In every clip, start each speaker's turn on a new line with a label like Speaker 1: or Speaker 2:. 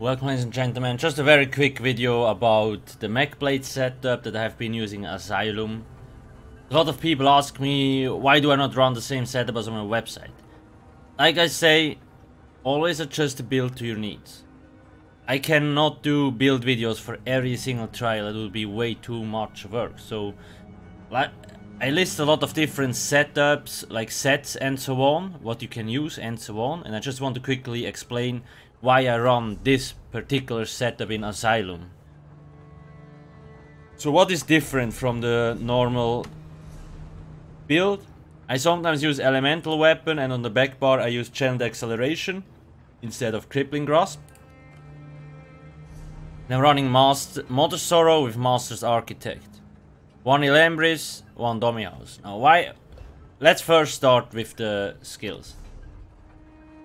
Speaker 1: Welcome, ladies and gentlemen, just a very quick video about the Magblade setup that I have been using Asylum. A lot of people ask me, why do I not run the same setup as on my website? Like I say, always adjust the build to your needs. I cannot do build videos for every single trial, it would be way too much work. So, like, I list a lot of different setups, like sets and so on, what you can use and so on, and I just want to quickly explain why I run this particular setup in Asylum. So what is different from the normal build? I sometimes use elemental weapon, and on the back bar I use channeled acceleration instead of crippling grasp. And I'm running Mother Sorrow with Master's Architect. 1 Elembris, 1 Dummy House. Now why? Let's first start with the skills.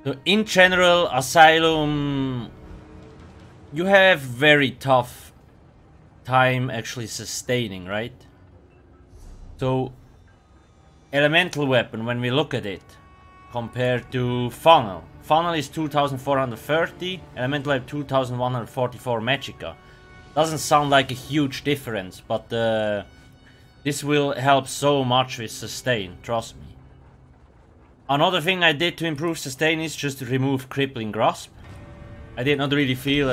Speaker 1: So in general, Asylum, you have very tough time actually sustaining, right? So elemental weapon, when we look at it, compared to funnel. Funnel is 2430, elemental weapon 2144 magicka. Doesn't sound like a huge difference, but this will help so much with sustain, trust me. Another thing I did to improve sustain is just to remove crippling grasp. I did not really feel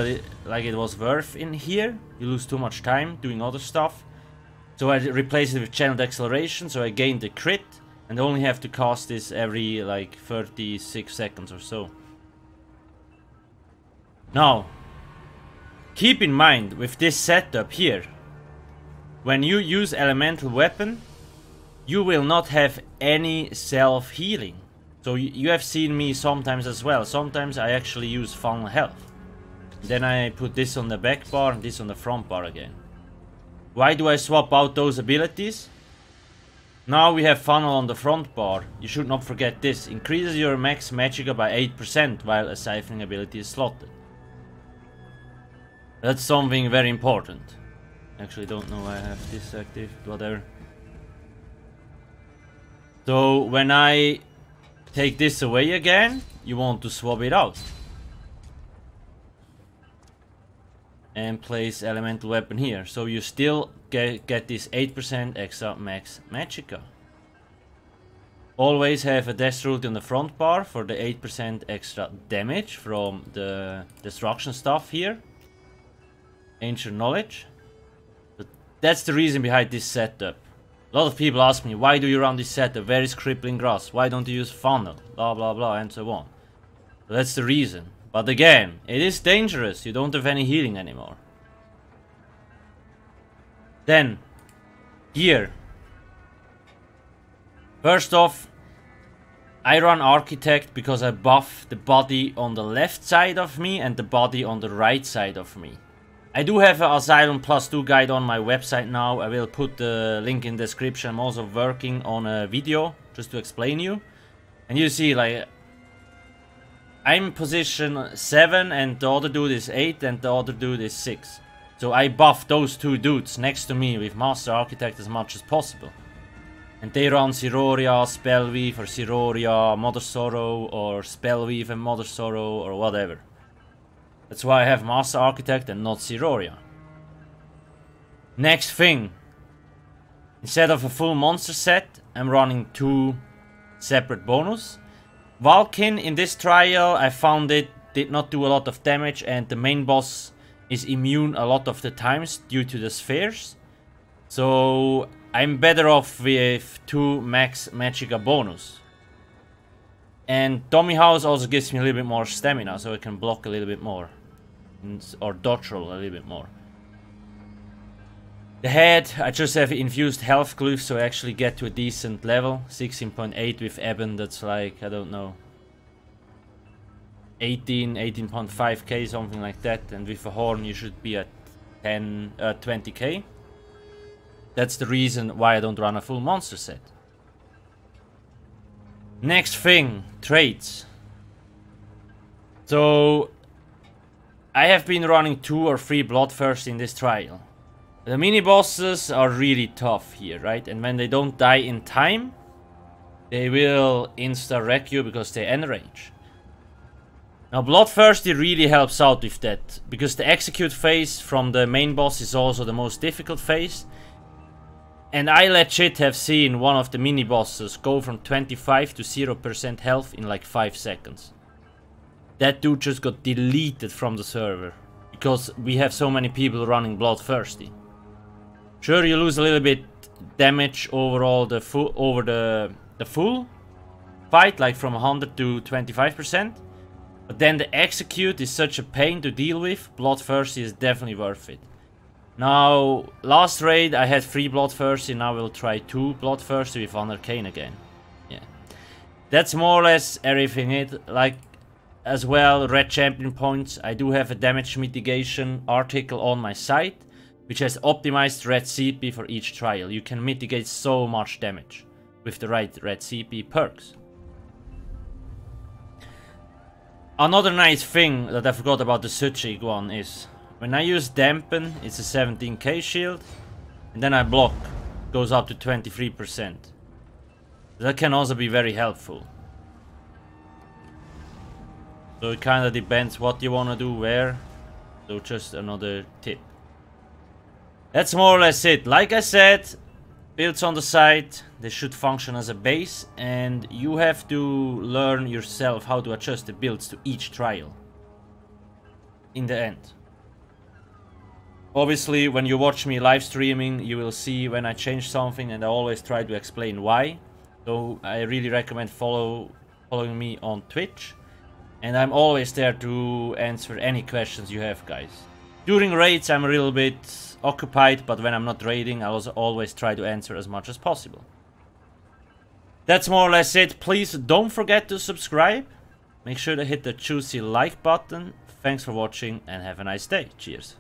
Speaker 1: like it was worth in here. You lose too much time doing other stuff. So I replaced it with channeled acceleration, so I gained the crit and only have to cast this every like 36 seconds or so. Now, keep in mind with this setup here, when you use elemental weapon, you will not have any self-healing. So you have seen me sometimes as well. Sometimes I actually use funnel health. Then I put this on the back bar and this on the front bar again. Why do I swap out those abilities? Now we have funnel on the front bar. You should not forget this. Increases your max magicka by 8% while a siphoning ability is slotted. That's something very important. Actually, don't know why I have this active, whatever. So when I take this away again, you want to swap it out. And place elemental weapon here. So you still get this 8% extra max magicka. Always have a death root in the front bar for the 8% extra damage from the destruction stuff here. Ancient knowledge. But that's the reason behind this setup. A lot of people ask me, why do you run this setup? Where is crippling grasp? Why don't you use funnel? Blah blah blah and so on. So that's the reason. But again, it is dangerous. You don't have any healing anymore. Then, here. First off, I run Architect because I buff the body on the left side of me and the body on the right side of me. I do have an Asylum +2 guide on my website now. I will put the link in the description. I'm also working on a video just to explain you. And you see, like, I'm position 7 and the other dude is 8 and the other dude is 6. So I buff those two dudes next to me with Master Architect as much as possible. And they run Siroria, Spellweave or Siroria, Mother Sorrow or Spellweave and Mother Sorrow or whatever. That's why I have Master Architect and not Siroria. Next thing. Instead of a full monster set, I'm running 2 separate bonus. Valkin in this trial, I found it did not do a lot of damage and the main boss is immune a lot of the times due to the spheres. So I'm better off with 2 max magicka bonus. And Dummy House also gives me a little bit more stamina, so I can block a little bit more. Or dodge roll a little bit more. The head, I just have infused health glyph, so I actually get to a decent level. 16.8 with Eben, that's like, I don't know, 18.5k, something like that. And with a horn you should be at 20k. That's the reason why I don't run a full monster set. Next thing, traits. So I have been running 2 or 3 Bloodthirst in this trial. The mini bosses are really tough here, right? And when they don't die in time, they will insta-wreck you because they end range. Now Bloodthirsty really helps out with that, because the execute phase from the main boss is also the most difficult phase. And I legit have seen one of the mini bosses go from 25 to 0% health in like 5 seconds. That dude just got deleted from the server, because we have so many people running Bloodthirsty. Sure, you lose a little bit damage overall the full fight, like from 100 to 25%. But then the execute is such a pain to deal with. Bloodthirsty is definitely worth it. Now, last raid I had 3 Bloodthirsty, now we'll try 2 Bloodthirsty with Arcane again. Yeah. That's more or less everything. Like, as well, red champion points. I do have a damage mitigation article on my site, which has optimized red CP for each trial. You can mitigate so much damage with the right red CP perks. Another nice thing that I forgot about the Suchig one is, when I use Dampen, it's a 17k shield, and then I block, goes up to 23%. That can also be very helpful. So it kinda depends what you wanna do where, so just another tip. That's more or less it. Like I said, builds on the site, they should function as a base, and you have to learn yourself how to adjust the builds to each trial in the end. Obviously, when you watch me live streaming, you will see when I change something, and I always try to explain why. So I really recommend following me on Twitch, and I'm always there to answer any questions you have, guys. During raids I'm a little bit occupied, but when I'm not raiding I also always try to answer as much as possible. That's more or less it. Please don't forget to subscribe. Make sure to hit the juicy like button. Thanks for watching and have a nice day. Cheers.